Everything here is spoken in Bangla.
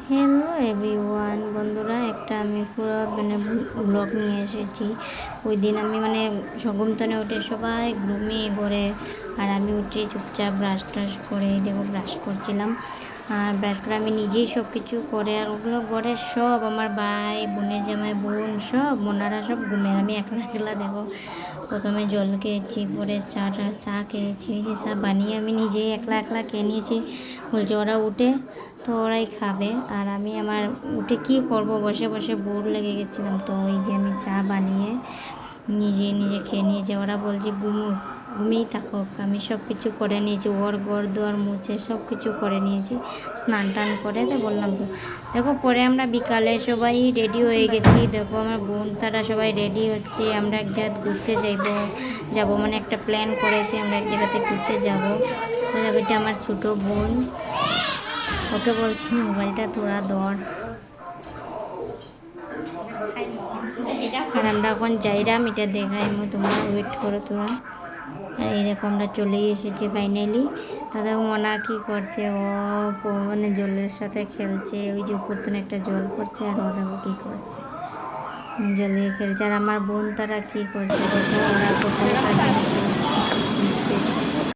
হ্যালো এভরিওয়ান, বন্ধুরা, একটা আমি পুরো ব্লগ নিয়ে এসেছি। ওই দিন আমি সগুমতনে উঠে সবাই ঘুমিয়ে ঘরে, আর আমি উঠে চুপচাপ ব্রাশ টাশ করে দেখো ব্রাশ করছিলাম। আর ব্রাশ করে আমি নিজেই সব কিছু করে, আর ওগুলো ঘরের সব আমার ভাই বোনের জামাই বোন সব ওনারা সব ঘুমের, আমি একলা একলা দেখো প্রথমে জল খেয়েছি, পরে চা খেয়েছি। এই যে চা বানিয়ে আমি নিজেই একলা একলা খেয়ে নিয়েছি। বলছে ওরা উঠে তো ওরাই খাবে, আর আমি আমার উঠে কি করব, বসে বসে বোর লেগে গেছিলাম। তো ওই যে আমি চা বানিয়ে নিজে নিজে খেয়ে নিয়েছি। ওরা বলছে ঘুমিয়েই থাকুক, আমি সব কিছু করে নিয়েছি, ওর ঘর দুয়ার মুছে সব কিছু করে নিয়েছি, স্নান টান করে। তো বললাম তো দেখো, পরে আমরা বিকালে সবাই রেডি হয়ে গেছি। দেখো আমার বোন তারা সবাই রেডি হচ্ছে, আমরা এক জায়গায় ঘুরতে যাবো একটা প্ল্যান করেছি, আমরা এক জায়গাতে ঘুরতে যাবো। তো দেখো এটা আমার ছোটো বোন, ওকে বলছি মোবাইলটা তোরা ধর। আর আমরা এখন যাইরাম, এটা দেখাই তোমরা ওয়েট করো তোরা। আর এই দেখো আমরা চলেই এসেছি ফাইনালি। তাদের মনা কি করছে, ও জলের সাথে খেলছে, ওই যে উপর একটা জল পড়ছে, আর ও দেখো কী করছে, জল দিয়ে খেলছে। আর আমার বোন তারা কী করছে দেখো, ওরা ফটো নিচ্ছে।